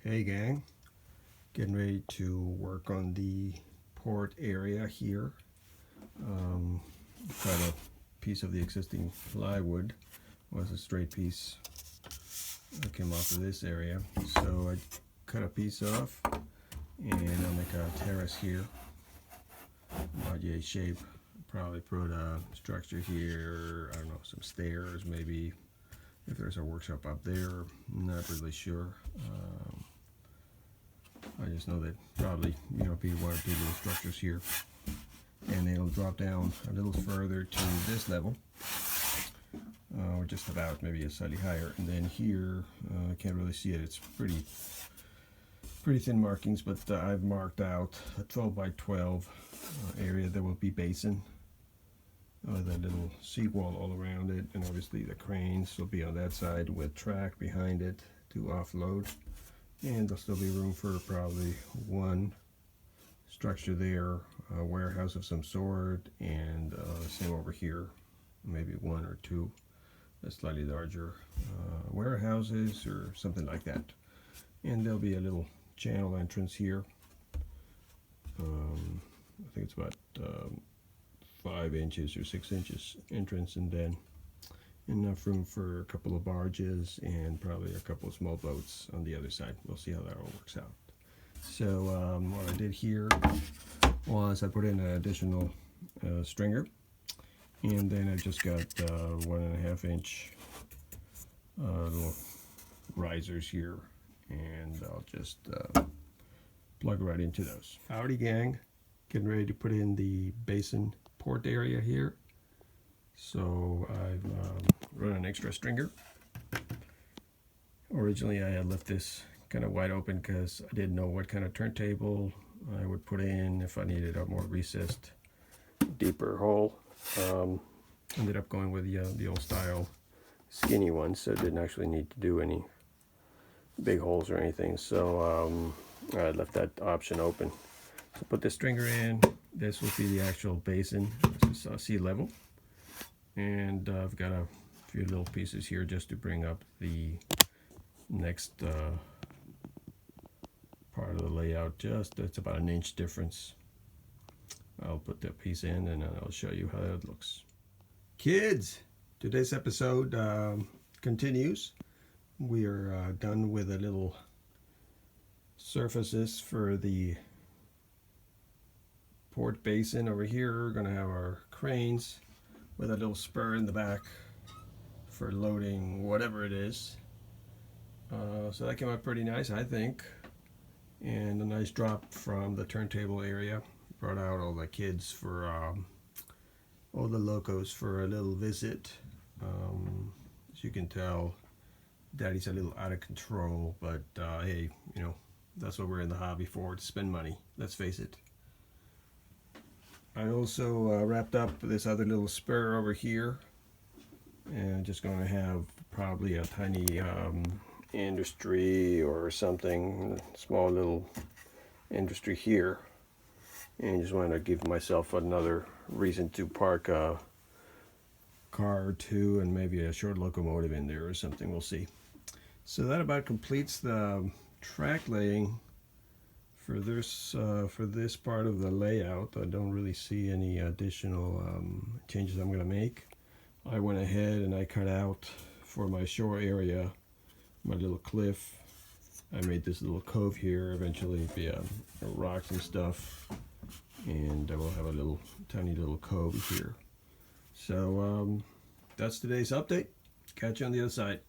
Hey gang, getting ready to work on the port area here. Cut a piece of the existing plywood, was a straight piece that came off of this area. So I cut a piece off and I'll make a terrace here, about yay shape. Probably put a structure here, I don't know, some stairs maybe. If there's a workshop up there, not really sure. I just know that probably, be one or two little structures here, and it'll drop down a little further to this level, or just about, maybe a slightly higher. And then here, I can't really see it. It's pretty thin markings, but I've marked out a 12 by 12 area that will be basin. That little seawall all around it, and obviously the cranes will be on that side with track behind it to offload. And there'll still be room for probably one structure there, a warehouse of some sort, and same over here, maybe one or two slightly larger warehouses or something like that. And there'll be a little channel entrance here. I think it's about 5 inches or 6 inches entrance, and then enough room for a couple of barges and probably a couple of small boats on the other side. We'll see how that all works out. So what I did here was I put in an additional stringer, and then I just got 1.5 inch little risers here, and I'll just plug right into those. Howdy gang, getting ready to put in the basin port area here. So I've run an extra stringer. Originally I had left this kind of wide open because I didn't know what kind of turntable I would put in if I needed a more recessed, deeper hole. Ended up going with the old style skinny one, so didn't actually need to do any big holes or anything. So I left that option open. So put the stringer in. This will be the actual basin. This is sea level. And I've got a few little pieces here just to bring up the next part of the layout. It's about an inch difference. I'll put that piece in and I'll show you how that looks. Kids, today's episode continues. We are done with the little surfaces for the port basin. Over here we're going to have our cranes with a little spur in the back for loading whatever it is. So that came out pretty nice, I think. And a nice drop from the turntable area. Brought out all the kids for, all the locos for a little visit. As you can tell, Daddy's a little out of control, but hey, that's what we're in the hobby for, to spend money. Let's face it. I also wrapped up this other little spur over here, and just going to have probably a tiny industry or something, small little industry here, and just want to give myself another reason to park a car or two and maybe a short locomotive in there or something. We'll see. So that about completes the track laying for this part of the layout. I don't really see any additional changes I'm going to make. I went ahead and I cut out for my shore area, my little cliff. I made this little cove here, eventually via rocks and stuff, and I will have a tiny little cove here. So that's today's update. Catch you on the other side.